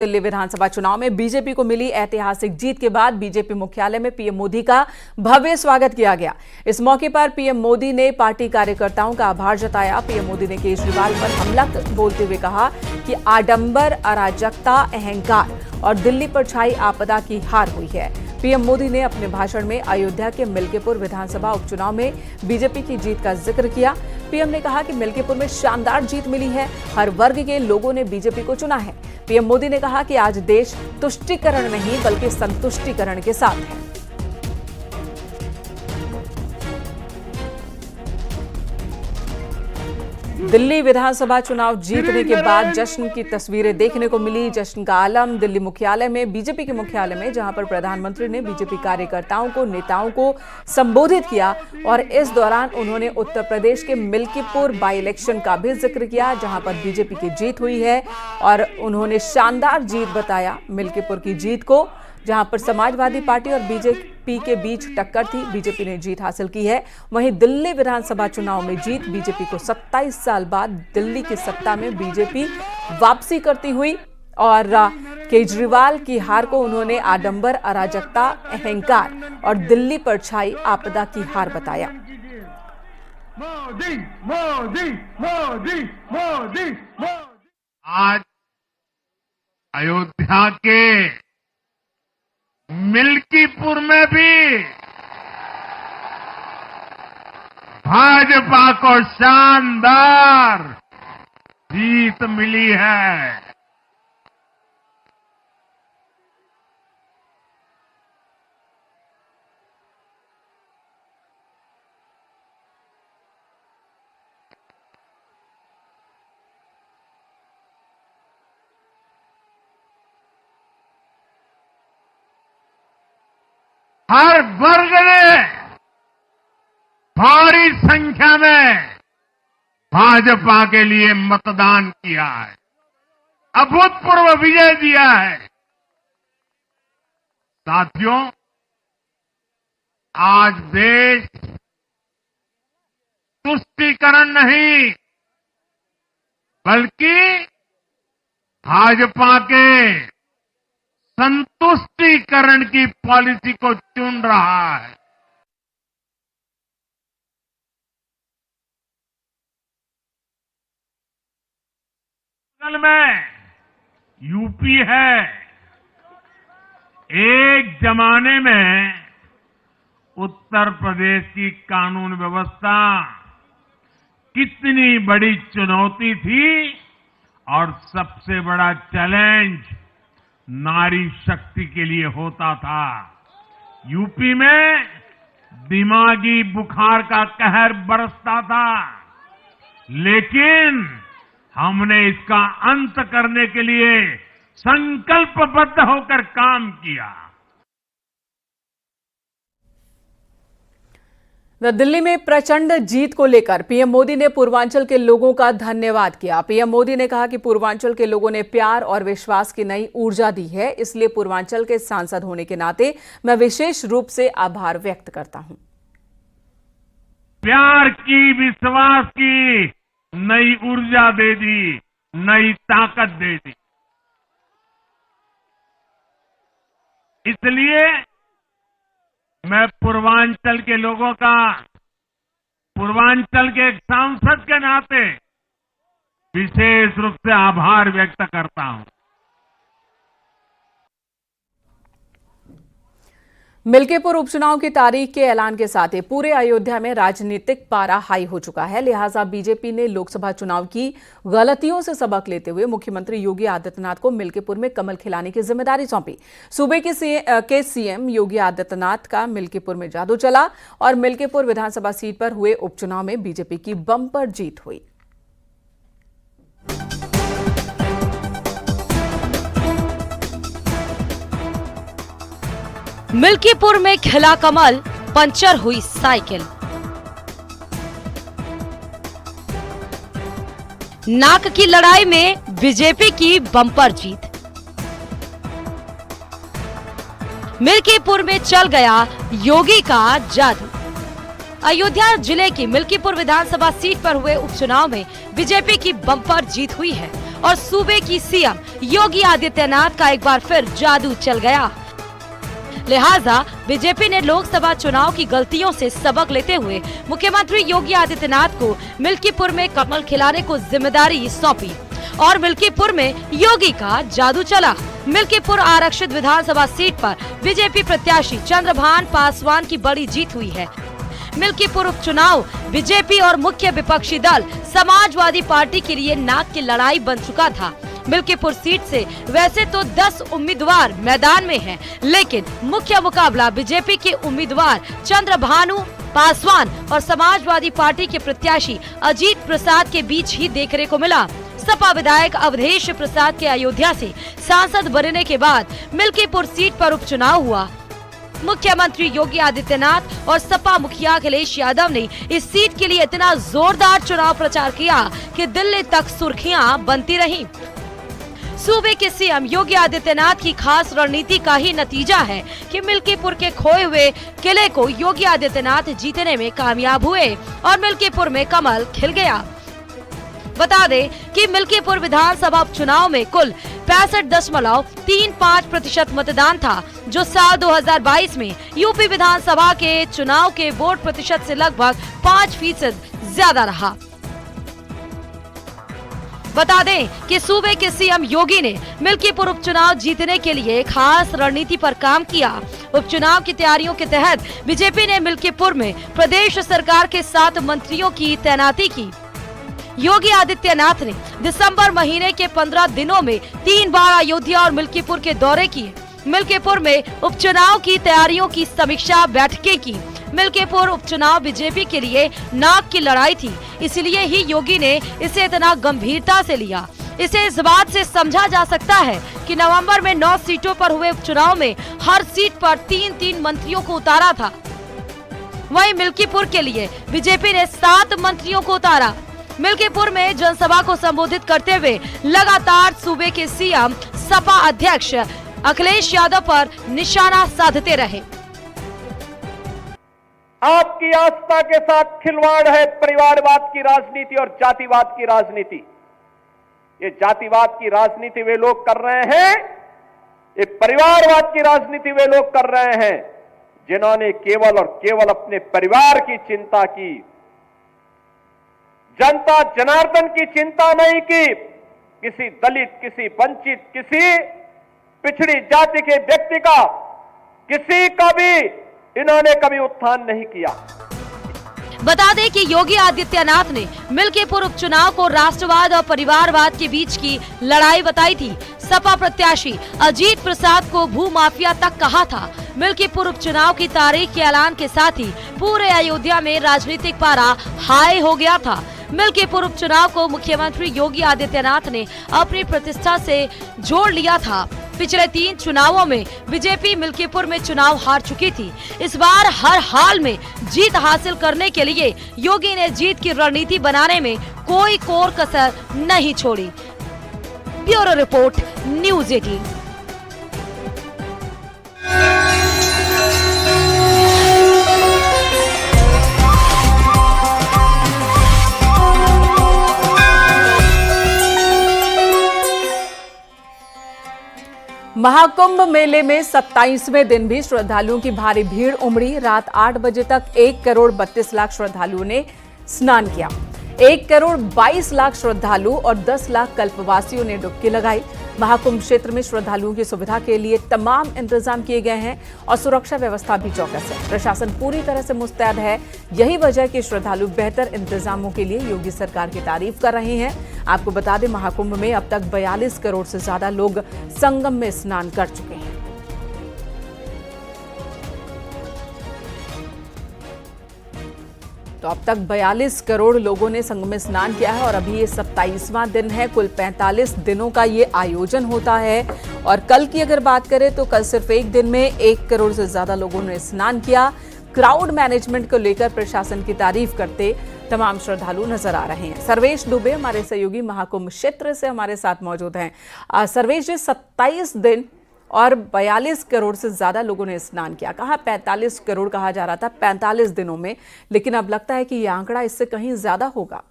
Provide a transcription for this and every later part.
दिल्ली विधानसभा चुनाव में बीजेपी को मिली ऐतिहासिक जीत के बाद बीजेपी मुख्यालय में पीएम मोदी का भव्य स्वागत किया गया। इस मौके पर पीएम मोदी ने पार्टी कार्यकर्ताओं का आभार जताया। पीएम मोदी ने केजरीवाल पर हमला बोलते हुए कहा कि आडंबर, अराजकता, अहंकार और दिल्ली पर छाई आपदा की हार हुई है। पीएम मोदी ने अपने भाषण में अयोध्या के मिल्कीपुर विधानसभा उपचुनाव में बीजेपी की जीत का जिक्र किया। पीएम ने कहा कि मिल्कीपुर में शानदार जीत मिली है, हर वर्ग के लोगों ने बीजेपी को चुना है। पीएम मोदी ने कहा कि आज देश तुष्टीकरण नहीं बल्कि संतुष्टीकरण के साथ है। दिल्ली विधानसभा चुनाव जीतने के बाद जश्न की तस्वीरें देखने को मिली। जश्न का आलम दिल्ली मुख्यालय में, बीजेपी के मुख्यालय में, जहां पर प्रधानमंत्री ने बीजेपी कार्यकर्ताओं को, नेताओं को संबोधित किया और इस दौरान उन्होंने उत्तर प्रदेश के मिल्कीपुर बाई इलेक्शन का भी जिक्र किया, जहां पर बीजेपी की जीत हुई है और उन्होंने शानदार जीत बताया मिल्कीपुर की जीत को, जहां पर समाजवादी पार्टी और बीजेपी के बीच टक्कर थी। बीजेपी ने जीत हासिल की है। वहीं दिल्ली विधानसभा चुनाव में जीत बीजेपी को 27 साल बाद दिल्ली की सत्ता में बीजेपी वापसी करती हुई और केजरीवाल की हार को उन्होंने आडंबर, अराजकता, अहंकार और दिल्ली पर छाई आपदा की हार बताया। मोदी मोदी मोदी मोदी मोदी। आज अयोध्या के मिल्कीपुर में भी भाजपा को शानदार जीत मिली है। हर वर्ग ने भारी संख्या में भाजपा के लिए मतदान किया है, अभूतपूर्व विजय दिया है। साथियों, आज देश तुष्टीकरण नहीं बल्कि भाजपा के संतुष्टीकरण की पॉलिसी को चुन रहा है। बगल में यूपी है। एक जमाने में उत्तर प्रदेश की कानून व्यवस्था कितनी बड़ी चुनौती थी और सबसे बड़ा चैलेंज नारी शक्ति के लिए होता था। यूपी में दिमागी बुखार का कहर बरसता था, लेकिन हमने इसका अंत करने के लिए संकल्पबद्ध होकर काम किया। दिल्ली में प्रचंड जीत को लेकर पीएम मोदी ने पूर्वांचल के लोगों का धन्यवाद किया। पीएम मोदी ने कहा कि पूर्वांचल के लोगों ने प्यार और विश्वास की नई ऊर्जा दी है, इसलिए पूर्वांचल के सांसद होने के नाते मैं विशेष रूप से आभार व्यक्त करता हूं। प्यार की, विश्वास की नई ऊर्जा दे दी, नई ताकत दे दी। इसलिए मैं पूर्वांचल के लोगों का, पूर्वांचल के एक सांसद के नाते विशेष रूप से आभार व्यक्त करता हूं। मिल्कीपुर उपचुनाव की तारीख के ऐलान के साथ ही पूरे अयोध्या में राजनीतिक पारा हाई हो चुका है। लिहाजा बीजेपी ने लोकसभा चुनाव की गलतियों से सबक लेते हुए मुख्यमंत्री योगी आदित्यनाथ को मिल्कीपुर में कमल खिलाने की जिम्मेदारी सौंपी। सूबे के सीएम योगी आदित्यनाथ का मिल्कीपुर में जादू चला और मिल्कीपुर विधानसभा सीट पर हुए उपचुनाव में बीजेपी की बम्पर जीत हुई। मिल्कीपुर में खिला कमल, पंचर हुई साइकिल। नाक की लड़ाई में बीजेपी की बम्पर जीत। मिल्कीपुर में चल गया योगी का जादू। अयोध्या जिले की मिल्कीपुर विधानसभा सीट पर हुए उपचुनाव में बीजेपी की बम्पर जीत हुई है और सूबे की सीएम योगी आदित्यनाथ का एक बार फिर जादू चल गया। लिहाजा बीजेपी ने लोकसभा चुनाव की गलतियों से सबक लेते हुए मुख्यमंत्री योगी आदित्यनाथ को मिल्कीपुर में कमल खिलाने को जिम्मेदारी सौंपी और मिल्कीपुर में योगी का जादू चला। मिल्कीपुर आरक्षित विधानसभा सीट पर बीजेपी प्रत्याशी चंद्रभान पासवान की बड़ी जीत हुई है। मिल्कीपुर उपचुनाव बीजेपी और मुख्य विपक्षी दल समाजवादी पार्टी के लिए नाक की लड़ाई बन चुका था। मिल्कीपुर सीट से वैसे तो 10 उम्मीदवार मैदान में हैं, लेकिन मुख्य मुकाबला बीजेपी के उम्मीदवार चंद्रभानु पासवान और समाजवादी पार्टी के प्रत्याशी अजीत प्रसाद के बीच ही देखने को मिला। सपा विधायक अवधेश प्रसाद के अयोध्या से सांसद बनने के बाद मिल्कीपुर सीट पर उपचुनाव हुआ। मुख्यमंत्री योगी आदित्यनाथ और सपा मुखिया अखिलेश यादव ने इस सीट के लिए इतना जोरदार चुनाव प्रचार किया कि दिल्ली तक सुर्खियां बनती रहीं। सूबे के सीएम योगी आदित्यनाथ की खास रणनीति का ही नतीजा है कि मिल्कीपुर के खोए हुए किले को योगी आदित्यनाथ जीतने में कामयाब हुए और मिल्कीपुर में कमल खिल गया। बता दें कि मिल्कीपुर विधानसभा उपचुनाव में कुल 65.35% मतदान था, जो साल 2022 में यूपी विधानसभा के चुनाव के वोट प्रतिशत से लगभग 5% ज्यादा रहा। बता दें कि सूबे के सीएम योगी ने मिल्कीपुर उपचुनाव जीतने के लिए खास रणनीति पर काम किया। उपचुनाव की तैयारियों के तहत बीजेपी ने मिल्कीपुर में प्रदेश सरकार के 7 मंत्रियों की तैनाती की। योगी आदित्यनाथ ने दिसंबर महीने के 15 दिनों में 3 बार अयोध्या और मिल्कीपुर के दौरे किए। मिल्कीपुर में उपचुनाव की तैयारियों की समीक्षा बैठकें की। मिल्कीपुर उपचुनाव बीजेपी के लिए नाक की लड़ाई थी, इसलिए ही योगी ने इसे इतना गंभीरता से लिया। इसे इस बात से समझा जा सकता है कि नवंबर में 9 सीटों पर हुए उपचुनाव में हर सीट पर 3-3 मंत्रियों को उतारा था। वहीं मिल्कीपुर के लिए बीजेपी ने 7 मंत्रियों को उतारा। मिल्कीपुर में जनसभा को संबोधित करते हुए लगातार सूबे के सीएम सपा अध्यक्ष अखिलेश यादव पर निशाना साधते रहे। आपकी आस्था के साथ खिलवाड़ है परिवारवाद की राजनीति और जातिवाद की राजनीति। ये जातिवाद की राजनीति वे लोग कर रहे हैं, ये परिवारवाद की राजनीति वे लोग कर रहे हैं जिन्होंने केवल और केवल अपने परिवार की चिंता की, जनता जनार्दन की चिंता नहीं की। किसी दलित, किसी वंचित, किसी पिछड़ी जाति के व्यक्ति का, किसी का भी इन्होंने कभी उत्थान नहीं किया। बता दें कि योगी आदित्यनाथ ने मिल्कीपुर उपचुनाव को राष्ट्रवाद और परिवारवाद के बीच की लड़ाई बताई थी। सपा प्रत्याशी अजीत प्रसाद को भूमाफिया तक कहा था। मिल्कीपुर उपचुनाव की तारीख के ऐलान के साथ ही पूरे अयोध्या में राजनीतिक पारा हाई हो गया था। मिल्कीपुर उपचुनाव को मुख्यमंत्री योगी आदित्यनाथ ने अपनी प्रतिष्ठा से जोड़ लिया था। पिछले 3 चुनावों में बीजेपी मिल्कीपुर में चुनाव हार चुकी थी। इस बार हर हाल में जीत हासिल करने के लिए योगी ने जीत की रणनीति बनाने में कोई कोर कसर नहीं छोड़ी। Bureau report, news 18। महाकुंभ मेले में 27वें दिन भी श्रद्धालुओं की भारी भीड़ उमड़ी। रात 8 बजे तक 1 करोड़ 32 लाख श्रद्धालुओं ने स्नान किया। 1 करोड़ 22 लाख श्रद्धालु और 10 लाख कल्पवासियों ने डुबकी लगाई। महाकुंभ क्षेत्र में श्रद्धालुओं की सुविधा के लिए तमाम इंतजाम किए गए हैं और सुरक्षा व्यवस्था भी चौकस है। प्रशासन पूरी तरह से मुस्तैद है। यही वजह है कि श्रद्धालु बेहतर इंतजामों के लिए योगी सरकार की तारीफ कर रहे हैं। आपको बता दें, महाकुंभ में अब तक 42 करोड़ से ज्यादा लोग संगम में स्नान कर चुके हैं। तो अब तक 42 करोड़ लोगों ने संगम में स्नान किया है और अभी ये 27वां दिन है। कुल 45 दिनों का ये आयोजन होता है और कल की अगर बात करें तो कल सिर्फ एक दिन में 1 करोड़ से ज्यादा लोगों ने स्नान किया। क्राउड मैनेजमेंट को लेकर प्रशासन की तारीफ करते तमाम श्रद्धालु नजर आ रहे हैं। सर्वेश दुबे हमारे सहयोगी महाकुंभ क्षेत्र से हमारे साथ मौजूद हैं। सर्वेश जी, 27 दिन और 42 करोड़ से ज्यादा लोगों ने स्नान किया। कहा 45 करोड़ कहा जा रहा था 45 दिनों में, लेकिन अब लगता है कि यह आंकड़ा इससे कहीं ज्यादा होगा।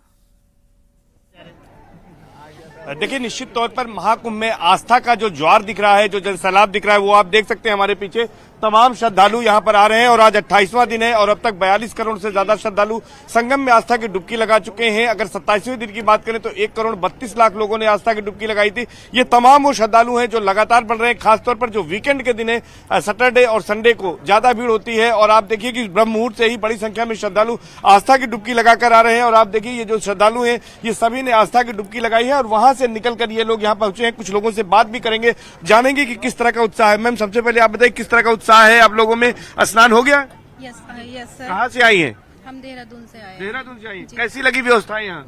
देखिए, निश्चित तौर पर महाकुंभ में आस्था का जो ज्वार दिख रहा है, जो जल सैलाब दिख रहा है, वो आप देख सकते हैं हमारे पीछे। तमाम श्रद्धालु यहाँ पर आ रहे हैं और आज 28वां दिन है और अब तक 42 करोड़ से ज्यादा श्रद्धालु संगम में आस्था की डुबकी लगा चुके हैं। अगर 27वें दिन की बात करें तो 1 करोड़ 32 लाख लोगों ने आस्था की डुबकी लगाई थी। ये तमाम वो श्रद्धालु हैं जो लगातार बढ़ रहे हैं। खासतौर पर जो वीकेंड के दिन है, सैटरडे और संडे को ज्यादा भीड़ होती है और आप देखिए कि ब्रह्म मुहूर्त से ही बड़ी संख्या में श्रद्धालु आस्था की डुबकी लगाकर आ रहे हैं। और आप देखिए ये जो श्रद्धालु हैं, ये सभी ने आस्था की डुबकी लगाई है और वहां से निकलकर ये लोग यहाँ पहुंचे हैं। कुछ लोगों से बात भी करेंगे, जानेंगे कि किस तरह का उत्साह है। मैम, सबसे पहले आप बताइए किस तरह का उत्साह है आप लोगों में? स्नान हो गया? Yes sir. कहाँ से आई हैं? हम देहरादून से आए। देहरादून से आई हैं। कैसी लगी व्यवस्था यहाँ?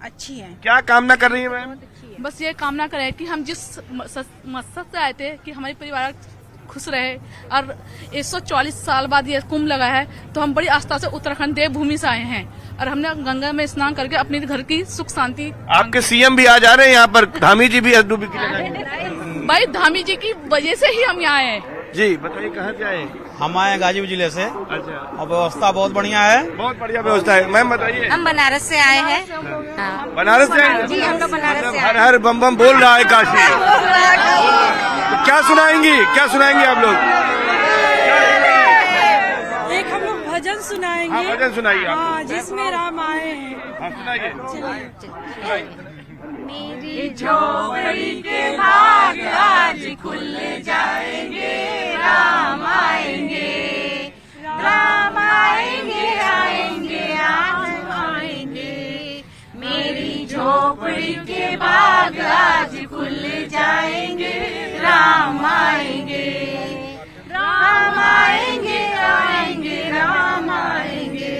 अच्छी है। क्या कामना कर रही है मैम? बस ये कामना करें कि हम जिस मकसद से आए थे कि हमारे परिवार खुश रहे और 144 साल बाद ये कुंभ लगा है, तो हम बड़ी आस्था से उत्तराखंड देवभूमि से आए हैं और हमने गंगा में स्नान करके अपने घर की सुख शांति। आपके सीएम भी आज आ रहे हैं यहाँ पर, धामी जी भी डुबकी लगाएंगे। भाई धामी जी की वजह से ही हम यहाँ आए हैं। जी बताइए, कहाँ से आए? हम आए गाजीपुर जिले से। अच्छा, और व्यवस्था बहुत बढ़िया है। बहुत बढ़िया व्यवस्था है। मैम बताइए। हम बनारस से आए हैं। हाँ। बनारस से आए? जी, हम लोग बनारस से हर हर बम बम बोल रहा है काशी। तो क्या सुनाएंगी, क्या सुनाएंगी आप लोग? एक हम लोग भजन सुनाएंगे। हाँ, भजन सुनाइए आप। हाँ, जिसमें राम आए हैं। हाँ, सुनाइए। मेरी झोपड़ी के भाग आज खुल जाएंगे, राम आएंगे, राम आएंगे, आएंगे, आज आएंगे। मेरी झोपड़ी के भाग आज खुल जाएंगे, राम आएंगे, राम आएंगे, आएंगे, राम आएंगे,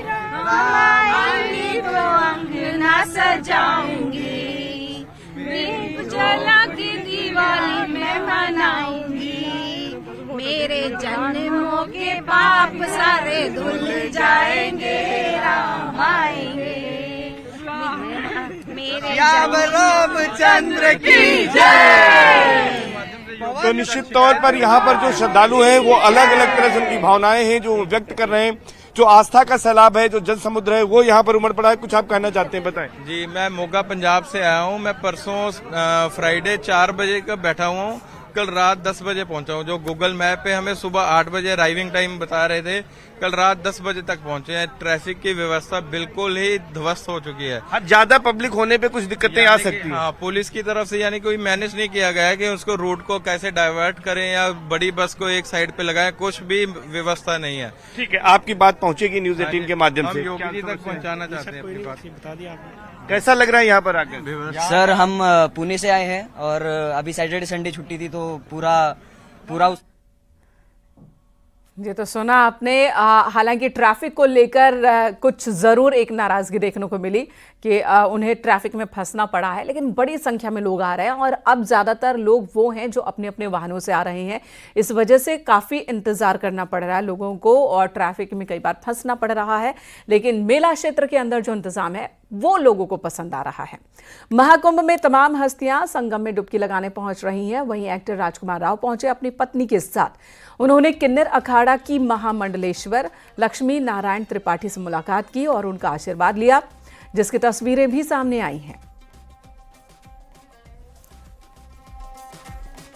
राम आएंगे तो अंगना सजाऊंगी, दीप जला के दिवाली में मनाऊंगी, मेरे जन्मों के पाप सारे धुल जाएंगे, राम आएंगे, मेरे रामचंद्र की जय। तो निश्चित तौर पर यहाँ पर जो श्रद्धालु हैं वो अलग अलग तरह से उनकी भावनाएं हैं जो व्यक्त कर रहे हैं। जो आस्था का सैलाब है, जो जल समुद्र है, वो यहाँ पर उमड़ पड़ा है। कुछ आप कहना चाहते हैं, बताएं। जी, मैं मोगा पंजाब से आया हूँ। मैं परसों फ्राइडे 4 बजे का बैठा हुआ हूँ, कल रात 10 बजे पहुंचा हूँ। जो गूगल मैप पे हमें सुबह 8 बजे अराइविंग टाइम बता रहे थे, कल रात 10 बजे तक पहुंचे हैं। ट्रैफिक की व्यवस्था बिल्कुल ही ध्वस्त हो चुकी है। हाँ, ज्यादा पब्लिक होने पे कुछ दिक्कतें आ सकती हैं। हाँ, पुलिस की तरफ से यानी कोई मैनेज नहीं किया गया है कि उसको रूट को कैसे डाइवर्ट करें या बड़ी बस को एक साइड पे लगाएं, कुछ भी व्यवस्था नहीं है। ठीक है, आपकी बात पहुंचेगी न्यूज 18 के माध्यम से। हम योगी जी तक पहुंचाना चाहते हैं अपनी बात। बता दिया आपने। कैसा लग रहा है यहाँ पर आकर? सर, हम पुणे से आए हैं और अभी सैटरडे संडे छुट्टी थी तो पूरा ये तो सुना आपने। हालांकि ट्रैफिक को लेकर कुछ ज़रूर एक नाराज़गी देखने को मिली कि उन्हें ट्रैफिक में फंसना पड़ा है, लेकिन बड़ी संख्या में लोग आ रहे हैं और अब ज़्यादातर लोग वो हैं जो अपने अपने वाहनों से आ रहे हैं। इस वजह से काफ़ी इंतज़ार करना पड़ रहा है लोगों को और ट्रैफिक में कई बार फंसना पड़ रहा है, लेकिन मेला क्षेत्र के अंदर जो इंतज़ाम है वो लोगों को पसंद आ रहा है। महाकुंभ में तमाम हस्तियां संगम में डुबकी लगाने पहुंच रही हैं। वहीं एक्टर राजकुमार राव पहुंचे अपनी पत्नी के साथ। उन्होंने किन्नर अखाड़ा की महामंडलेश्वर लक्ष्मी नारायण त्रिपाठी से मुलाकात की और उनका आशीर्वाद लिया, जिसकी तस्वीरें भी सामने आई हैं।